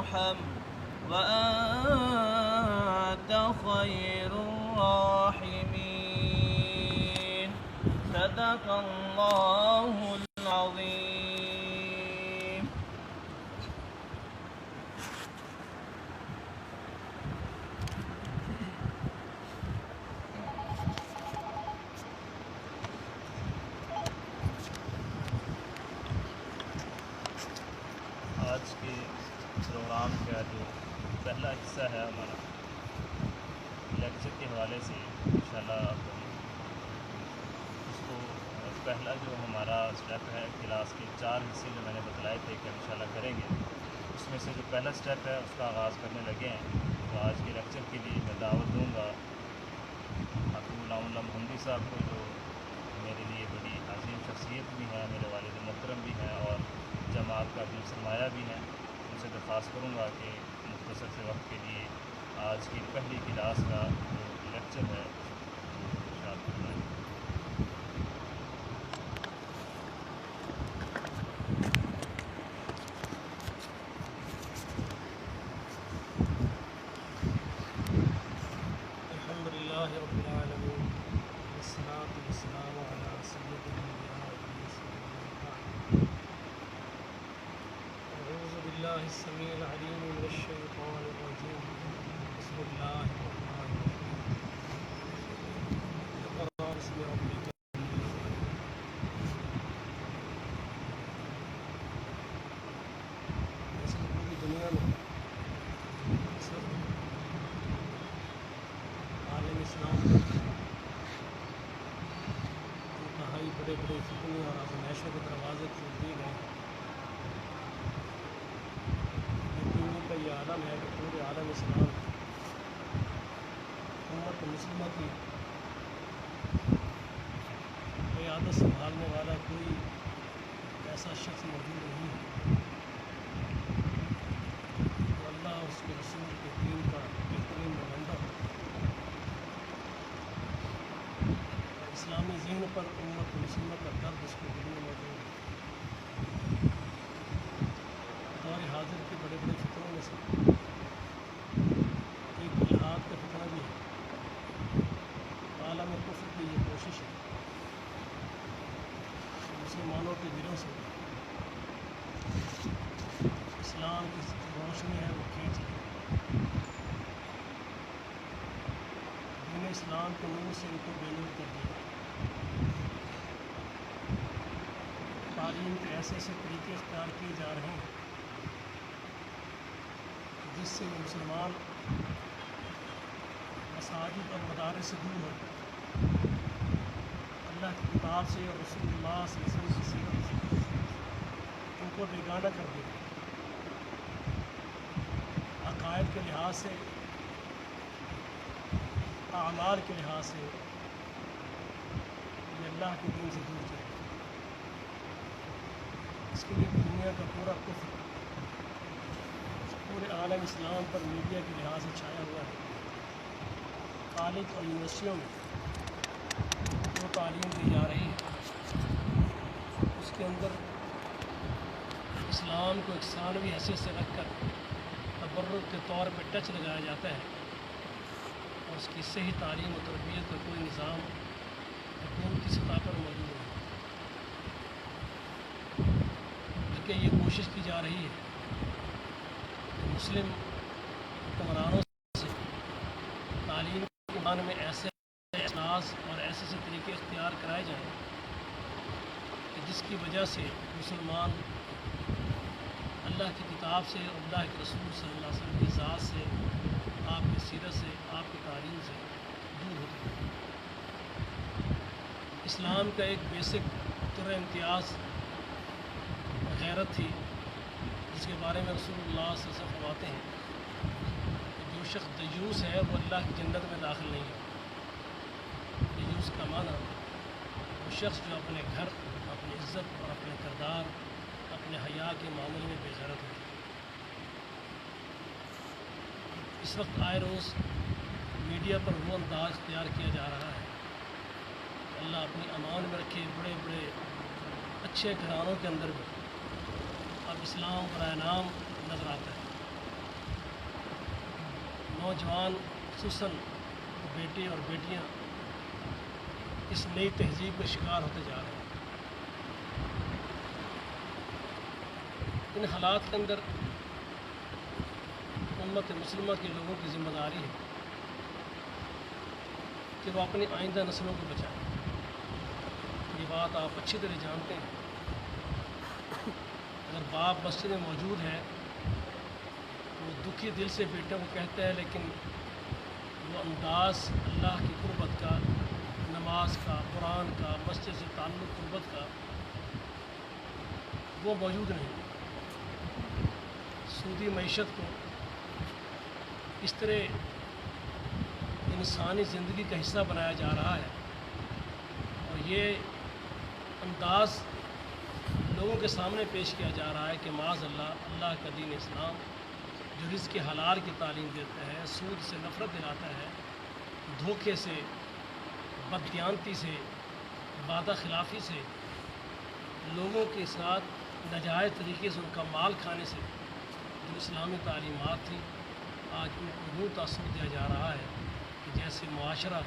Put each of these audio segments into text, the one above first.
وارحم وأنت خير الراحمين. صدق الله العظيم. آج کے پروگرام کا جو پہلا حصہ ہے ہمارا لیکچر کے حوالے سے انشاءاللہ اب اس کو پہلا جو ہمارا اسٹیپ ہے کلاس کے 4 حصے جو میں نے بتلائے تھے کہ انشاءاللہ کریں گے، اس میں سے جو پہلا اسٹیپ ہے اس کا آغاز کرنے لگے ہیں. تو آج کے لیکچر کے لیے میں دعوت دوں گا حافظ غلام اللہ محمدی صاحب کو، جو میرے لیے بڑی عظیم شخصیت بھی ہیں، میرے والد محترم بھی ہیں اور جماعت کا بھی سرمایہ بھی ہیں. ان سے درخواست کروں گا کہ مختصر سے وقت کے لیے آج کی پہلی کلاس کا جو لیکچر ہے وہ ارشاد فرمائیں. الحمد لله رب العالمين والصلاة والسلام على سيد الأنبياء والمرسلين. أعوذ بالله السميع العليم من الشيطان الرجيم. بسم الله الرحمن الرحيم. اقرأ باسم ربك. ویسے تو پوری دنیا میں عالم اسلام پر انتہائی بڑے بڑے فتنے اور آزمائشوں کے دروازے کھول دیے گئے ہیں، لیکن ان کا یہ عالم ہے کہ پورے عالم اسلام امت مسلمہ کی قیادت سنبھالنے والا کوئی ایسا شخص موجود نہیں ہے جو اللہ اس کے رسول کے دین کا بہترین نمائندہ ہو. اسلامی ذہن پر امت مسلمہ کا درد اس کے دل میں موجود ہے. دور حاضر کے بڑے بڑے فتنوں میں سے ایک جہاد کا فتنہ بھی ہے. عالم کفر کی یہ کوشش ہے کہ مسلمانوں کے دلوں سے اسلام کی روشنی ہے وہ کھینچ لے. دین اسلام کے نور سے ان کو بے نور کر دیا. تعلیم کے ایسے ایسے طریقے اختیار کیے جا رہے ہیں جس سے وہ مسلمان مساجد اور مدارس سے دور ہو کر اللہ کی کتاب سے اور رسول اللہ صلی اللہ علیہ وسلم کی سیرت سے ان کو بیگانہ کر دیا. عقائد کے لحاظ سے، اعمال کے لحاظ سے یہ اللہ کے دین سے دور چلے. اس کے لیے دنیا کا پورا کفر پورے عالم اسلام پر میڈیا کے لحاظ سے چھایا ہوا ہے. کالج اور یونیورسٹیوں میں جو تعلیم دی جا رہی ہے اس کے اندر اسلام کو ایک ثانوی حیثیت سے رکھ کر تبرک کے طور پہ ٹچ لگایا جاتا ہے اور اس کی صحیح تعلیم و تربیت کا کوئی نظام حکومت کی سطح پر موجود نہیں. بلکہ یہ کوشش کی جا رہی ہے کہ مسلم حکمرانوں سے تعلیم کے میدان میں ایسے اثاث اور ایسے ایسے طریقے اختیار کرائے جائیں کہ جس کی وجہ سے مسلمان اللہ کی کتاب سے اور اللہ کے رسول صلی اللہ علیہ وسلم کی ذات سے، آپ کی سیرت سے، آپ کی تعلیم سے دور ہوتے ہیں. اسلام کا ایک بیسک طر امتیاز غیرت تھی جس کے بارے میں رسول اللہ صلی اللہ علیہ وسلم فرماتے ہیں کہ جو شخص دیوس ہے وہ اللہ کی جنت میں داخل نہیں ہے. دیوس کا معنی وہ شخص جو اپنے گھر، اپنی عزت اور اپنے کردار، اپنے حیا کے معاملے میں بے غیرت ہوتی ہے. اس وقت آئے روز میڈیا پر وہ انداز اختیار کیا جا رہا ہے کہ اللہ اپنی امان میں رکھے بڑے بڑے اچھے گھرانوں کے اندر بھی اب اسلام برائے نام نظر آتا ہے. نوجوان خصوصاً بیٹے اور بیٹیاں اس نئی تہذیب کا شکار ہوتے جا رہے ہیں۔ ان حالات کے اندر امت مسلمہ کے لوگوں کی ذمہ داری ہے کہ وہ اپنی آئندہ نسلوں کو بچائیں۔ یہ بات آپ اچھی طرح جانتے ہیں۔ اگر باپ مسجد میں موجود ہے تو وہ دکھی دل سے بیٹے کو کہتا ہے، لیکن وہ انداز اللہ کی قربت کا، نماز کا، قرآن کا، مسجد سے تعلق قربت کا وہ موجود نہیں۔ سودی معیشت کو اس طرح انسانی زندگی کا حصہ بنایا جا رہا ہے، اور یہ انداز لوگوں کے سامنے پیش کیا جا رہا ہے کہ معاذ اللہ کا دین اسلام جو رزق حلال کی تعلیم دیتا ہے، سود سے نفرت دلاتا ہے، دھوکے سے، بددیانتی سے، وعدہ خلافی سے، لوگوں کے ساتھ ناجائز طریقے سے ان کا مال کھانے سے جو اسلامی تعلیمات تھی، آج ان کو یوں تاثر دیا جا رہا ہے کہ جیسے معاشرہ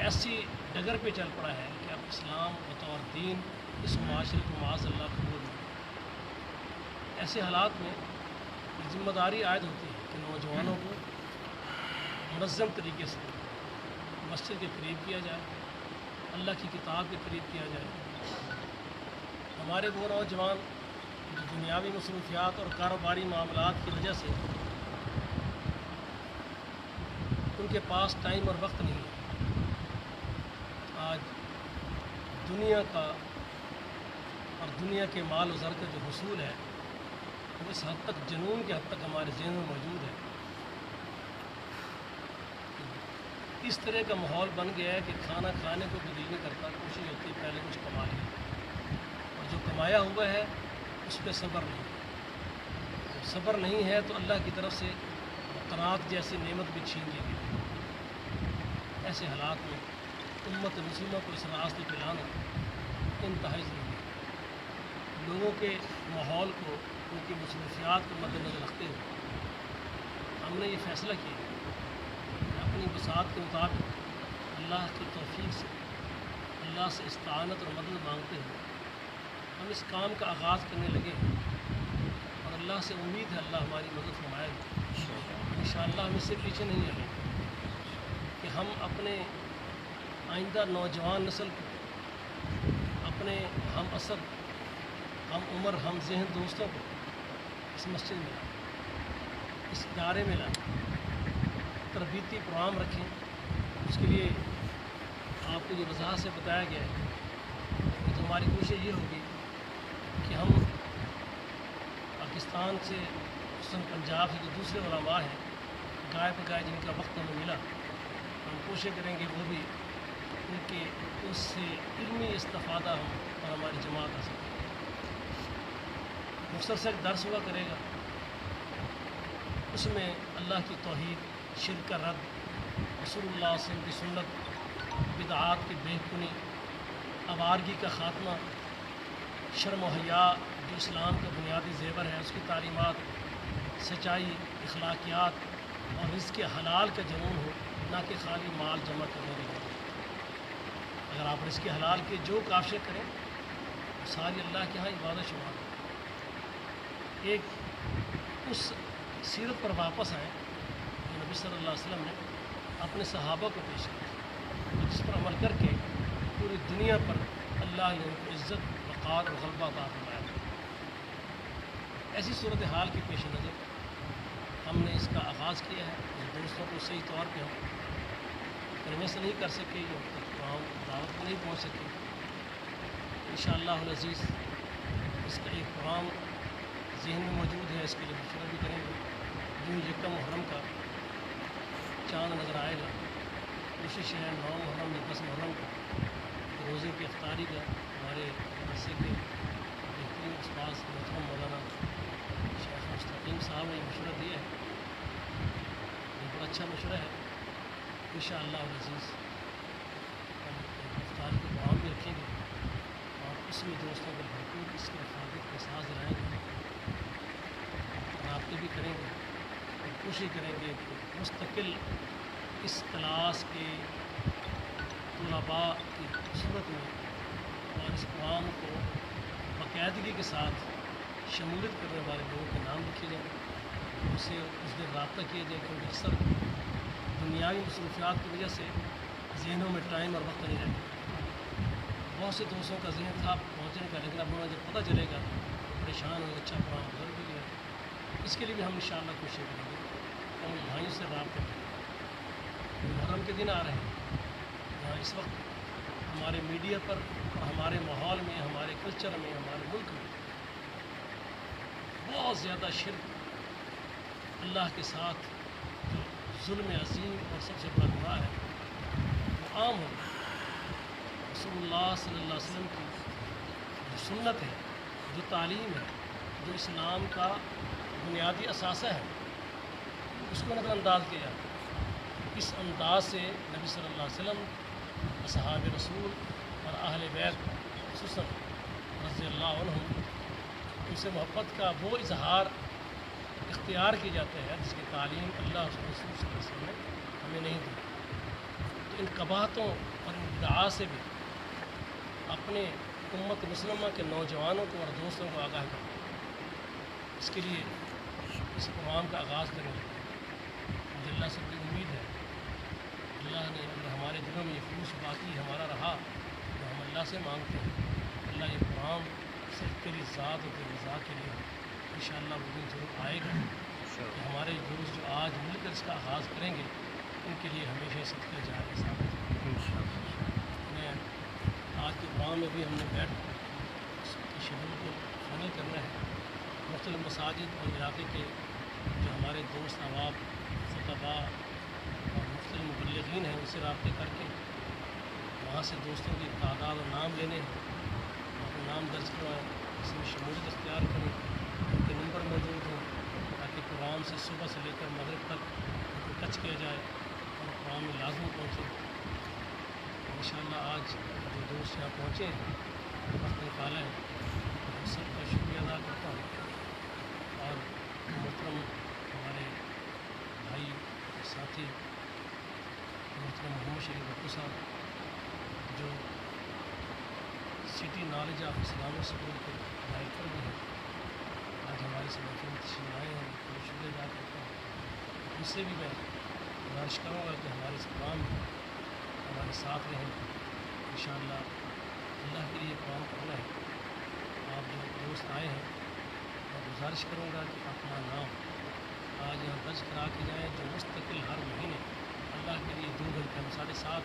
ایسی ڈگر پہ چل پڑا ہے کہ اب اسلام بطور دین اس معاشرے کو معاذ اللہ قبول نہیں۔ ایسے حالات میں ذمہ داری عائد ہوتی ہے کہ نوجوانوں کو منظم طریقے سے مسجد کے قریب کیا جائے، اللہ کی کتاب کے قریب کیا جائے۔ ہمارے وہ نوجوان جو دنیاوی مصروفیات اور کاروباری معاملات کی وجہ سے ان کے پاس ٹائم اور وقت نہیں ہے، آج دنیا کا اور دنیا کے مال و زر کا جو حصول ہے وہ اس حد تک، جنون کے حد تک ہمارے ذہن میں موجود ہے۔ اس طرح کا ماحول بن گیا ہے کہ کھانا کھانے کو بھی دل نہیں کرتا، کوشش ہوتی ہے پہلے کچھ کما لیں، اور جو کمایا ہوا ہے اس پہ صبر نہیں ہے۔ جب صبر نہیں ہے تو اللہ کی طرف سے قناعت جیسی نعمت بھی چھین لی گئی۔ ایسے حالات میں امت مسلمہ کو اس راستے پہ لانا انتہائی ضروری ہے۔ لوگوں کے ماحول کو، ان کی مصروفیات کو مد نظر رکھتے ہوئے ہم نے یہ فیصلہ کیا کہ اپنی بساط کے مطابق اللہ کی توفیق سے، اللہ سے استعانت اور مدد مانگتے ہوئے ہم اس کام کا آغاز کرنے لگے ہیں، اور اللہ سے امید ہے اللہ ہماری مدد فرمائے گا۔ انشاءاللہ ہم اس سے پیچھے نہیں رہیں گے کہ ہم اپنے آئندہ نوجوان نسل کو، اپنے ہم اثر، ہم عمر، ہم ذہن دوستوں کو اس مسجد میں لائیں، اس ادارے میں لائیں، تربیتی پروگرام رکھیں۔ اس کے لیے آپ کو یہ وضاحت سے بتایا گیا ہے کہ ہماری کوشش یہ ہوگی کہ ہم پاکستان سے، خصوصاً پنجاب سے جو دوسرے علماء ہیں گائے بگائے جن کا وقت ہمیں ملا، ہم کوشش کریں گے وہ بھی ان کے اس سے علمی استفادہ ہم اور ہماری جماعت حاصل کریں۔ مختصر سے ایک درس ہوا کرے گا، اس میں اللہ کی توحید، شرک کا رد، رسول اللہ صلی اللہ علیہ وسلم کی سنت، بدعات کی بے کنی، آوارگی کا خاتمہ، شرم و حیا جو اسلام کا بنیادی زیور ہے اس کی تعلیمات، سچائی، اخلاقیات اور رزق حلال کا جنون ہو، نہ کہ خالی مال جمع کرنے کی جنون۔ اگر آپ رزق حلال کے جو کافشیں کریں ساری اللہ کے ہاں عبادت شمار ہے۔ ایک اس سیرت پر واپس آئیں جو نبی صلی اللہ علیہ وسلم نے اپنے صحابہ کو پیش کیا، جس پر عمل کر کے پوری دنیا پر اللہ نے ان کو عزت، وقار اور غلبہ عطا فرمایا۔ ایسی صورتحال کے پیش نظر ہم نے اس کا آغاز کیا ہے۔ دوستوں کو صحیح طور پہ ہم کنوینس نہیں کر سکے، یہ ہم دعوت میں نہیں پہنچ سکے۔ انشاءاللہ العزیز اس کا ایک پروگرام ذہن میں موجود ہے، اس کے لیے مشورہ بھی کریں گے۔ جو یکم محرم کا چاند نظر آئے گا، کوشش ہے 9 محرم یا 10 محرم کو روزے کی افطاری کا ہمارے مدرسے کے بہترین استاذ محترم مولانا شیخ مستقیم صاحب نے یہ مشورہ دیا ہے، یہ بڑا اچھا مشورہ ہے۔ انشاءاللہ العزیز ہم افطار کے پروگرام بھی رکھیں گے اور اس میں دوستوں کو بھرپور اس کے افادیت کا احساس دلائیں گے، رابطے بھی کریں گے۔ کوشش کریں گے کہ مستقل اس کلاس کے طلباء کی صورت میں اور اس قرآن کو باقاعدگی کے ساتھ شمولیت کرنے والے لوگوں کے نام لکھے جائیں، اس سے اس دن رابطہ کیا جائے، کیونکہ اکثر دنیاوی مصروفیات کی وجہ سے ذہنوں میں ٹائم اور وقت نہیں رہتا۔ بہت سے دوستوں کا ذہن تھا پہنچنے کا، لیکن اب انہیں جب پتہ چلے گا پریشان ہو، اچھا قرآن گزر بھی گیا۔ اس کے لیے بھی ہم انشاءاللہ کوشش کریں گے کہ ہم بھائیوں سے رابطہ کریں۔ محرم کے دن آ رہے ہیں، یہاں اس وقت ہمارے میڈیا پر اور ہمارے ماحول میں، ہمارے کلچر میں، ہمارے ملک میں بہت زیادہ شرک، اللہ کے ساتھ جو ظلم عظیم اور سب سے بڑا گناہ ہے وہ عام ہو گیا۔ رسول اللہ صلی اللہ علیہ وسلم کی جو سنت ہے، جو تعلیم ہے، جو اسلام کا بنیادی اثاثہ ہے، اس کو نظر انداز کیا جاتا ہے۔ اس انداز سے نبی صلی اللہ علیہ وسلم، اصحاب رسول اور اہل بیت خصوصاً رضی اللہ عنہم، ان سے محبت کا وہ اظہار اختیار کی جاتا ہے جس کی تعلیم اللہ اور رسول صلی اللہ علیہ وسلم نے ہمیں نہیں دی۔ تو ان قباحتوں اور ان بدعات سے بھی اپنے امت مسلمہ کے نوجوانوں کو اور دوستوں کو آگاہ کریں۔ اس کے لیے اس پروگرام کا آغاز کریں۔ مجھے اللہ سے بڑی امید ہے، اللہ نے اگر ہمارے دلوں میں یہ خلوص باقی ہمارا رہا تو ہم اللہ سے مانگتے ہیں اللہ یہ پروگرام صرف تیری ذات اور تیری رضا کے لیے انشاءاللہ وہ دن ضرور آئے گا کہ ہمارے دوست جو آج مل کر اس کا آغاز کریں گے ان کے لیے ہمیشہ صدقہ جاریہ ثابت ہوگا۔ آج کے پروگرام میں بھی ہم نے بیٹھ کر اس کی شیڈول کو فائنل کرنا ہے۔ مختلف مساجد اور علاقے کے جو ہمارے دوست احباب، خطباء اور مختلف مبلغین ہیں ان سے رابطے کر کے وہاں سے دوستوں کی تعداد اور نام لینے ہیں، اپنے نام درج کروائیں، اس میں شمولیت اختیار کریں، ان کے نمبر موجود ہوں تاکہ پروگرام سے صبح سے لے کر مغرب تک ان کو ٹچ کیا جائے اور پروگرام میں لازمی پہنچے۔ انشاءاللہ آج جو دوست یہاں پہنچے ہیں، وقت نکالا ہے، ان سب کا شکریہ ادا کرتا ہوں۔ اور محترم ہمارے بھائی ساتھی محترم محمد شریف بھٹو صاحب جو city knowledge of Islamic school کے ڈائریکٹر بھی ہیں، آج ہمارے سے محفل تشریف آئے ہیں، ان کو شکریہ ادا کرتا ہوں۔ ان سے بھی میں گزارش کروں گا کہ ہمارے اس پروگرام میں ہمارے ساتھ رہیں، انشاءاللہ اللہ کے لیے کام کرنا ہے۔ آپ جو دوست آئے ہیں میں گزارش کروں گا کہ اپنا نام آج یہاں درج کرا کے جائیں، جو مستقل ہر مہینے اللہ کے لیے 2 گھنٹے ہم 7:30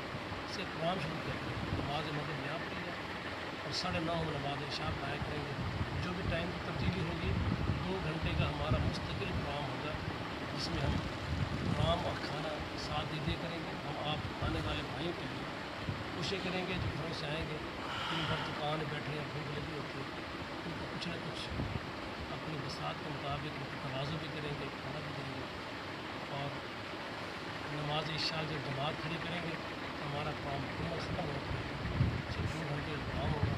سے پروگرام شروع کرتے ہیں، نماز مغرب یہاں پڑھی جائے اور 9:30 ہم نماز عشاء پڑھایا کریں گے۔ جو بھی ٹائم کی تبدیلی ہوگی 2 گھنٹے کا ہمارا مستقل پروگرام ہوگا جس میں ہم پروگرام اور کھانا ساتھ دے کریں گے۔ ہم آپ آنے والے بھائیوں کے لیے کوشش کریں گے جو گھروں سے آئیں گے، دن بھر دکان بیٹھے ہیں، بھوک لگی ہوتی ہے، ان کو کچھ نہ کچھ اپنی بساط کے مطابق ان کو تواضع بھی کریں گے، کھانا بھی دیں گے۔ اور نماز عشاء جب جماعت کھڑی کریں گے تو ہمارا کام مکمل ختم ہوتا ہے، صرف 2 گھنٹے کا کام ہوگا۔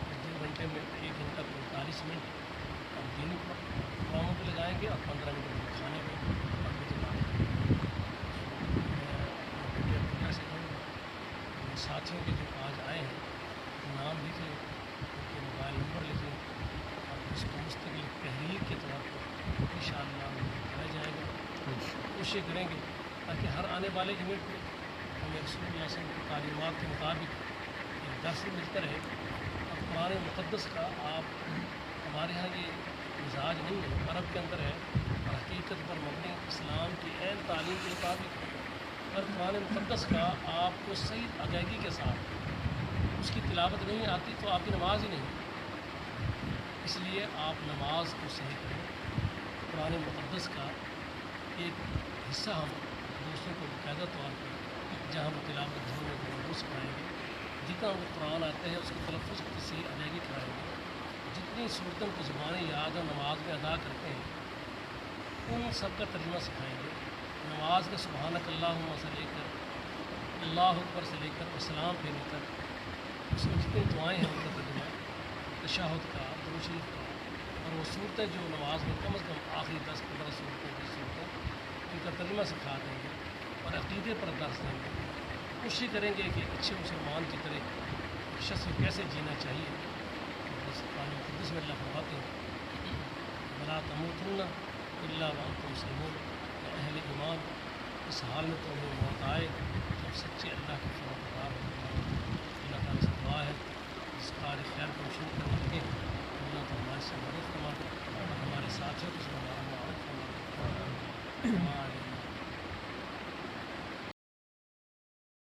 اس 2 گھنٹے میں 1 گھنٹہ 45 منٹ ہم دینی کاموں پہ لگائیں گے اور 15 منٹ میں کھانے پہ اور مجھے میں سے کہوں گا ان ساتھیوں کے جو آج آئے ہیں نام لکھ لیں، ان کے موبائل نمبر لکھ لیں اور اس کو مستقل تحریک کے طور پر انشاءاللہ بتایا جائے گا۔ کوشش کریں گے تاکہ ہر آنے والے ایونٹ میں ہمیں رسول اللہ صلی اللہ علیہ وسلم کی تعلیمات کے مطابق ایک درس ملتا رہے۔ اور قرآن مقدس کا آپ ہمارے یہاں یہ مزاج نہیں ہے، عرب کے اندر ہے اور حقیقت پر مبنی اسلام کی عین تعلیم کے مطابق اگر قرآن مقدس کا آپ کو صحیح ادائیگی کے ساتھ اس کی تلاوت نہیں آتی تو آپ کی نماز ہی نہیں۔ اس لیے آپ نماز کو صحیح کریں۔ قرآن مقدس کا ایک حصہ ہم دوستوں کو باقاعدہ طور پر جہاں وہ تلاوت گھروں میں گھروں سکھائیں گے، جتنا وہ قرآن آتے ہیں اس کی تلفظ کی صحیح ادائیگی کرائیں گے، جتنی صورتوں کو زبانیں یاد اور نماز میں ادا کرتے ہیں ان سب کا ترجمہ سکھائیں گے۔ نماز کا سبحانک اللہم سے لے کر اللہ اکبر سے لے کر اسلام پھیرنے تک اس میں جتنی دعائیں ہیں ان کا ترجمہ، تشہد کا، درود شریف کا، اور وہ صورتیں جو نماز میں کم از کم آخری 10-15 صورتیں 20 صورتیں کلمہ سکھا دیں گے اور عقیدے پر درس دیں گے. کوشش کریں گے کہ اچھے مسلمان کی طرح شخص کو کیسے جینا چاہیے. بس قرآن مقدس میں اللہ فرماتے ہیں ولا تموتن الا وانتم مسلمون، اہل ایمان اس حال میں تمہیں موت آئے جب سچے اللہ کے فرمانبردار ہو. اللہ تعالیٰ سے دعا ہے اس کار خیر کو شروع کرنے کے اللہ تعالیٰ ہمارے سے مدد فرما اور ہمارے ساتھیوں کو ہمارا معاف فرما.